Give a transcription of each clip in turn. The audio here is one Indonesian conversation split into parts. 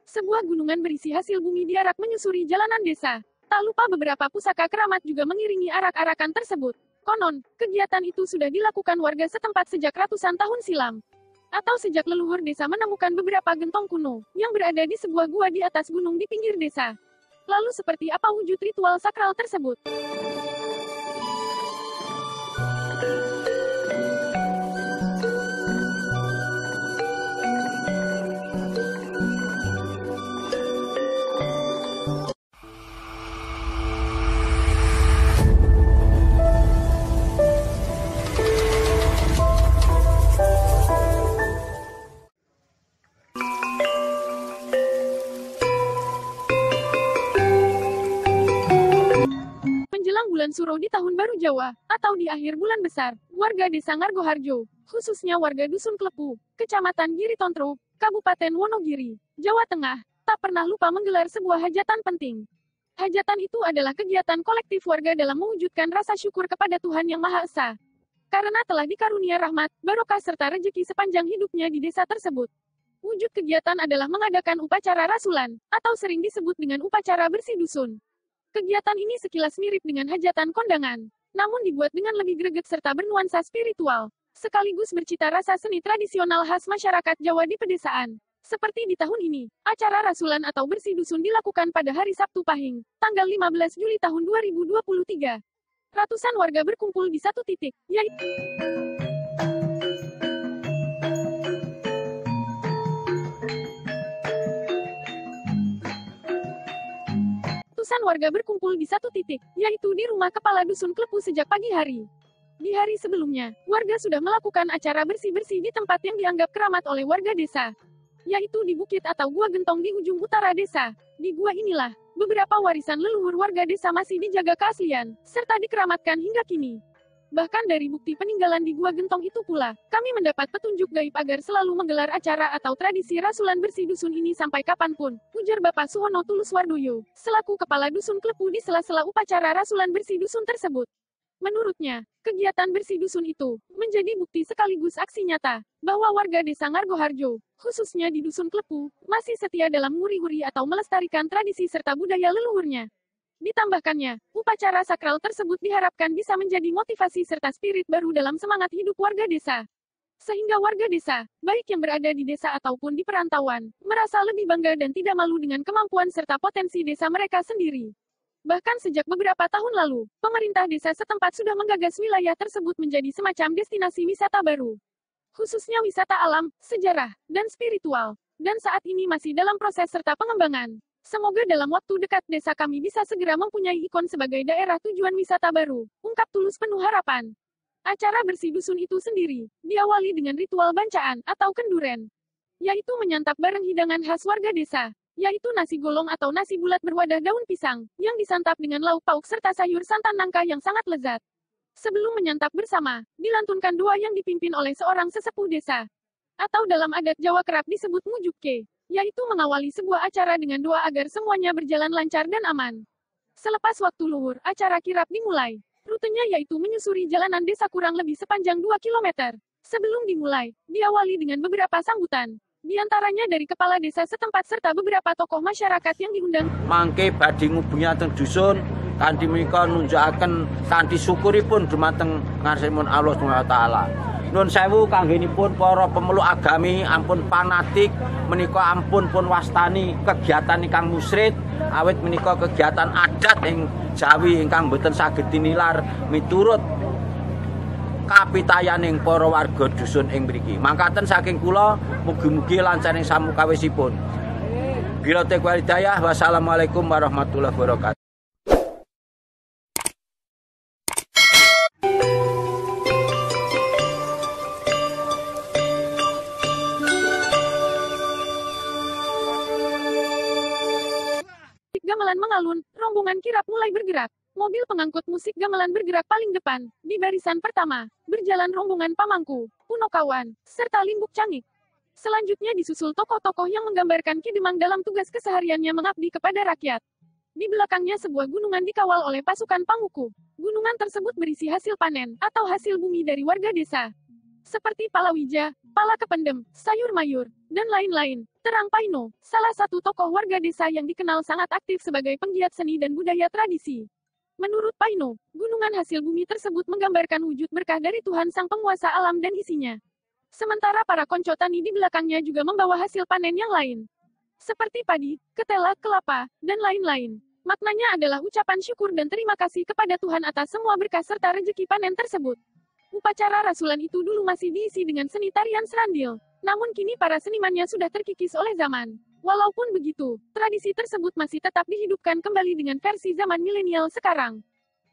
Sebuah gunungan berisi hasil bumi diarak menyusuri jalanan desa. Tak lupa beberapa pusaka keramat juga mengiringi arak-arakan tersebut. Konon, kegiatan itu sudah dilakukan warga setempat sejak ratusan tahun silam. Atau sejak leluhur desa menemukan beberapa gentong kuno, yang berada di sebuah gua di atas gunung di pinggir desa. Lalu seperti apa wujud ritual sakral tersebut? Menjelang bulan Suro di Tahun Baru Jawa, atau di akhir bulan besar, warga desa Ngargoharjo, khususnya warga Dusun Klepu, Kecamatan Giritontro, Kabupaten Wonogiri, Jawa Tengah, tak pernah lupa menggelar sebuah hajatan penting. Hajatan itu adalah kegiatan kolektif warga dalam mewujudkan rasa syukur kepada Tuhan Yang Maha Esa. Karena telah dikarunia rahmat, barokah serta rejeki sepanjang hidupnya di desa tersebut. Wujud kegiatan adalah mengadakan upacara rasulan, atau sering disebut dengan upacara bersih dusun. Kegiatan ini sekilas mirip dengan hajatan kondangan, namun dibuat dengan lebih greget serta bernuansa spiritual, sekaligus bercita rasa seni tradisional khas masyarakat Jawa di pedesaan. Seperti di tahun ini, acara rasulan atau bersih dusun dilakukan pada hari Sabtu Pahing, tanggal 15 Juli tahun 2023. Ratusan warga berkumpul di satu titik, yaitu di rumah kepala dusun Klepu sejak pagi hari. Di hari sebelumnya, warga sudah melakukan acara bersih-bersih di tempat yang dianggap keramat oleh warga desa, yaitu di bukit atau gua gentong di ujung utara desa. Di gua inilah, beberapa warisan leluhur warga desa masih dijaga keaslian, serta dikeramatkan hingga kini. Bahkan dari bukti peninggalan di gua gentong itu pula, kami mendapat petunjuk gaib agar selalu menggelar acara atau tradisi rasulan bersih dusun ini sampai kapanpun, ujar Bapak Suhono Tuluswardoyo, selaku kepala dusun Klepu di sela-sela upacara rasulan bersih dusun tersebut. Menurutnya, kegiatan bersih dusun itu menjadi bukti sekaligus aksi nyata bahwa warga desa Ngargoharjo, khususnya di dusun Klepu, masih setia dalam nguri-nguri atau melestarikan tradisi serta budaya leluhurnya. Ditambahkannya, upacara sakral tersebut diharapkan bisa menjadi motivasi serta spirit baru dalam semangat hidup warga desa. Sehingga warga desa, baik yang berada di desa ataupun di perantauan, merasa lebih bangga dan tidak malu dengan kemampuan serta potensi desa mereka sendiri. Bahkan sejak beberapa tahun lalu, pemerintah desa setempat sudah menggagas wilayah tersebut menjadi semacam destinasi wisata baru. Khususnya wisata alam, sejarah, dan spiritual. Dan saat ini masih dalam proses serta pengembangan. Semoga dalam waktu dekat desa kami bisa segera mempunyai ikon sebagai daerah tujuan wisata baru, ungkap Tulus penuh harapan. Acara bersih dusun itu sendiri, diawali dengan ritual bancaan, atau kenduren, yaitu menyantap barang hidangan khas warga desa, yaitu nasi golong atau nasi bulat berwadah daun pisang, yang disantap dengan lauk pauk serta sayur santan nangka yang sangat lezat. Sebelum menyantap bersama, dilantunkan doa yang dipimpin oleh seorang sesepuh desa, atau dalam adat Jawa kerap disebut mujukke, yaitu mengawali sebuah acara dengan doa agar semuanya berjalan lancar dan aman. Selepas waktu luhur, acara kirap dimulai. Rutenya yaitu menyusuri jalanan desa kurang lebih sepanjang 2 km. Sebelum dimulai, diawali dengan beberapa sambutan. Di antaranya dari kepala desa setempat serta beberapa tokoh masyarakat yang diundang. Mangke badhe ngubungi teng dusun, kanthi menika nunjukaken kanthi syukuripun dumateng ngarsanipun Allah Subhanahu wa taala. Nuwun sewu kanggenipun para pemeluk agami ampun fanatik menika ampun pun wastani kegiatan ingkang musyrik awit menika kegiatan adat ing Jawi ingkang boten saged tinilar miturut kapitayaning para warga dusun ing mriki. Mangkaten saking kula mugi-mugi lancar ing samukawisipun. Bila taqwa hidayah wassalamualaikum warahmatullahi wabarakatuh. Gamelan mengalun, rombongan kirap mulai bergerak. Mobil pengangkut musik gamelan bergerak paling depan, di barisan pertama, berjalan rombongan pamangku, punokawan, serta limbuk cangik. Selanjutnya disusul tokoh-tokoh yang menggambarkan Kidemang dalam tugas kesehariannya mengabdi kepada rakyat. Di belakangnya sebuah gunungan dikawal oleh pasukan Panguku. Gunungan tersebut berisi hasil panen, atau hasil bumi dari warga desa. Seperti palawija, pala kependem, sayur mayur, dan lain-lain. Terang Paino, salah satu tokoh warga desa yang dikenal sangat aktif sebagai penggiat seni dan budaya tradisi. Menurut Paino, gunungan hasil bumi tersebut menggambarkan wujud berkah dari Tuhan Sang Penguasa alam dan isinya. Sementara para konco tani di belakangnya juga membawa hasil panen yang lain. Seperti padi, ketela, kelapa, dan lain-lain. Maknanya adalah ucapan syukur dan terima kasih kepada Tuhan atas semua berkah serta rezeki panen tersebut. Upacara rasulan itu dulu masih diisi dengan seni tarian serandil. Namun kini para senimannya sudah terkikis oleh zaman. Walaupun begitu, tradisi tersebut masih tetap dihidupkan kembali dengan versi zaman milenial sekarang.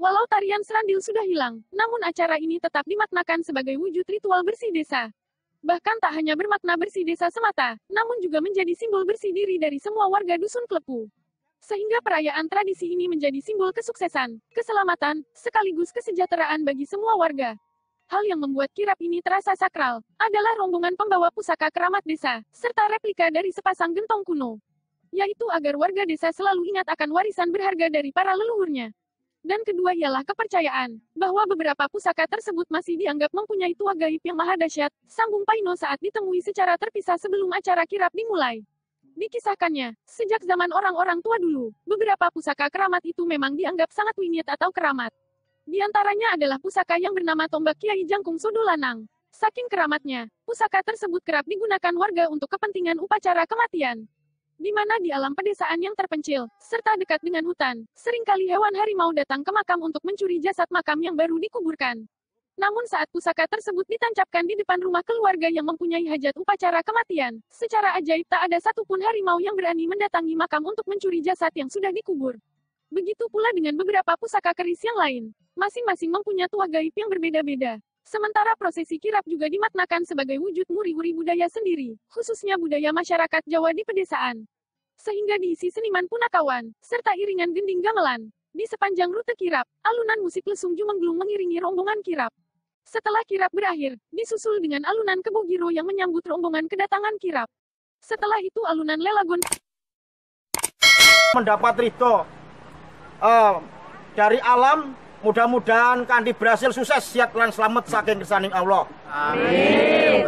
Walau tarian serandil sudah hilang, namun acara ini tetap dimaknakan sebagai wujud ritual bersih desa. Bahkan tak hanya bermakna bersih desa semata, namun juga menjadi simbol bersih diri dari semua warga dusun Klepu. Sehingga perayaan tradisi ini menjadi simbol kesuksesan, keselamatan, sekaligus kesejahteraan bagi semua warga. Hal yang membuat kirap ini terasa sakral, adalah rombongan pembawa pusaka keramat desa, serta replika dari sepasang gentong kuno. Yaitu agar warga desa selalu ingat akan warisan berharga dari para leluhurnya. Dan kedua ialah kepercayaan, bahwa beberapa pusaka tersebut masih dianggap mempunyai tuah gaib yang maha dahsyat, sambung Paino saat ditemui secara terpisah sebelum acara kirap dimulai. Dikisahkannya, sejak zaman orang-orang tua dulu, beberapa pusaka keramat itu memang dianggap sangat wingit atau keramat. Di antaranya adalah pusaka yang bernama Tombak Kiai Jangkung Sodolanang. Saking keramatnya, pusaka tersebut kerap digunakan warga untuk kepentingan upacara kematian. Di mana di alam pedesaan yang terpencil, serta dekat dengan hutan, seringkali hewan harimau datang ke makam untuk mencuri jasad makam yang baru dikuburkan. Namun saat pusaka tersebut ditancapkan di depan rumah keluarga yang mempunyai hajat upacara kematian, secara ajaib tak ada satupun harimau yang berani mendatangi makam untuk mencuri jasad yang sudah dikubur. Begitu pula dengan beberapa pusaka keris yang lain. Masing-masing mempunyai tuah gaib yang berbeda-beda. Sementara prosesi kirap juga dimaknakan sebagai wujud muri-uri budaya sendiri, khususnya budaya masyarakat Jawa di pedesaan. Sehingga diisi seniman punakawan, serta iringan gending gamelan. Di sepanjang rute kirap, alunan musik lesung jumenglung mengiringi rombongan kirap. Setelah kirap berakhir, disusul dengan alunan kebogiro yang menyambut rombongan kedatangan kirap. Setelah itu alunan lelagon mendapat ridho dari alam. Mudah-mudahan kanthi berhasil sukses siat lan selamat saking kersaning Allah. Amin.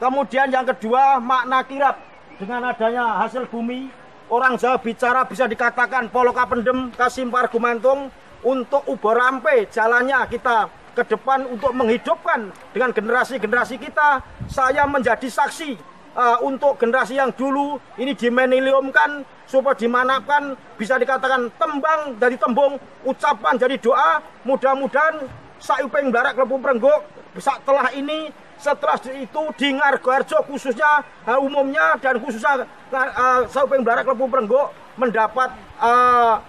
Kemudian yang kedua, makna kirap. Dengan adanya hasil bumi, orang Jawa bicara bisa dikatakan poloka pendem kasimpar gumantung untuk uborampe jalannya kita ke depan untuk menghidupkan dengan generasi-generasi kita. Saya menjadi saksi untuk generasi yang dulu ini dimeniliumkan supaya dimanapkan bisa dikatakan tembang dari tembung, ucapan jadi doa. Mudah-mudahan saupeng blarak Klepu Prenggok setelah itu di Ngargoharjo khususnya umumnya dan khususnya saupeng blarak Klepu Prenggok mendapat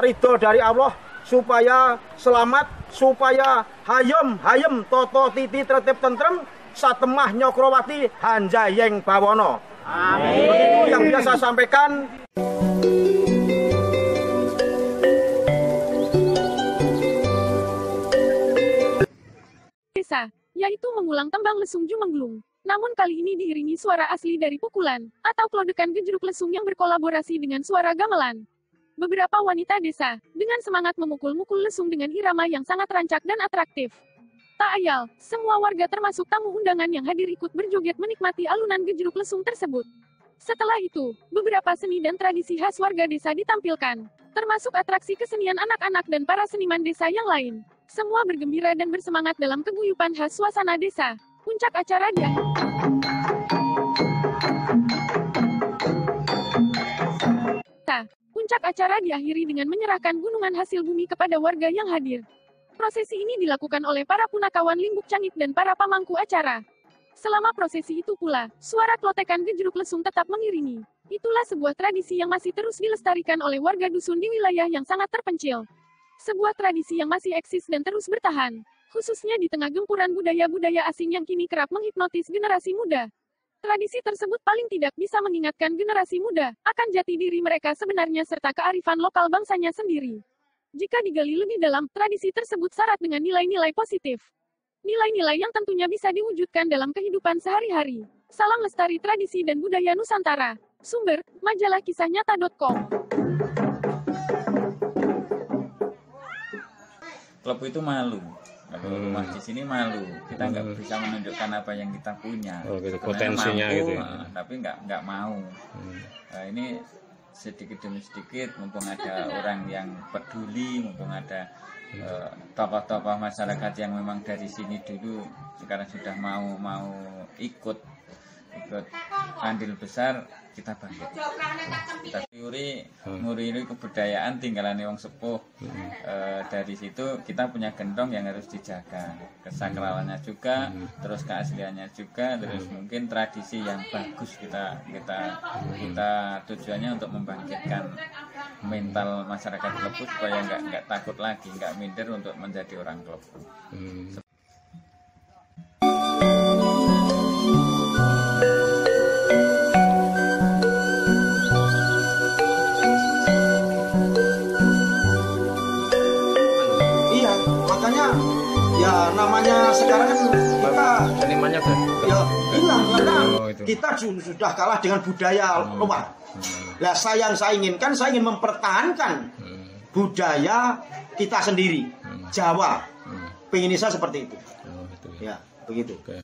ridho dari Allah supaya selamat, supaya hayem toto titi tertib tentrem satemah nyokrowati hanjayeng bawono. Amin. Begitu yang biasa sampaikan. desa, yaitu mengulang tembang lesung jumenglung. Namun kali ini diiringi suara asli dari pukulan, atau klodekan gejruk lesung yang berkolaborasi dengan suara gamelan. Beberapa wanita desa, dengan semangat memukul-mukul lesung dengan irama yang sangat rancak dan atraktif. Tak ayal, semua warga termasuk tamu undangan yang hadir ikut berjoget menikmati alunan gejruk lesung tersebut. Setelah itu, beberapa seni dan tradisi khas warga desa ditampilkan, termasuk atraksi kesenian anak-anak dan para seniman desa yang lain. Semua bergembira dan bersemangat dalam keguyupan khas suasana desa. Puncak acara Puncak acara diakhiri dengan menyerahkan gunungan hasil bumi kepada warga yang hadir. Prosesi ini dilakukan oleh para punakawan Limbuk Cangik dan para pamangku acara. Selama prosesi itu pula, suara klotekan gejruk lesung tetap mengiringi. Itulah sebuah tradisi yang masih terus dilestarikan oleh warga dusun di wilayah yang sangat terpencil. Sebuah tradisi yang masih eksis dan terus bertahan, khususnya di tengah gempuran budaya-budaya asing yang kini kerap menghipnotis generasi muda. Tradisi tersebut paling tidak bisa mengingatkan generasi muda akan jati diri mereka sebenarnya serta kearifan lokal bangsanya sendiri. Jika digali lebih dalam, tradisi tersebut syarat dengan nilai-nilai positif. Nilai-nilai yang tentunya bisa diwujudkan dalam kehidupan sehari-hari. Salam lestari tradisi dan budaya Nusantara. Sumber, majalah kisahnyata.com. Klepu itu malu. Kalau rumah di sini malu, kita nggak bisa menunjukkan apa yang kita punya. Oh, gitu. Sebenarnya Potensinya mampu, gitu ya. Tapi nggak mau. Nah, ini sedikit demi sedikit, mumpung ada orang yang peduli, mumpung ada tokoh-tokoh masyarakat yang memang dari sini dulu sekarang sudah mau ikut andil besar, kita bangkit. Kita nguri kebudayaan tinggalan wong sepuh. Dari situ kita punya gentong yang harus dijaga, kesakralannya juga, terus keasliannya juga, terus mungkin tradisi yang bagus kita tujuannya untuk membangkitkan mental masyarakat Klepu supaya nggak takut lagi, nggak minder untuk menjadi orang Klepu. Iya, makanya ya namanya sekarang kan kita Senimannya kan? ya hilang karena itu. kita sudah kalah dengan budaya luar. Lah saya ingin mempertahankan budaya kita sendiri, Jawa. Pengen saya seperti itu. Oh, itu ya. Ya, begitu. Oke.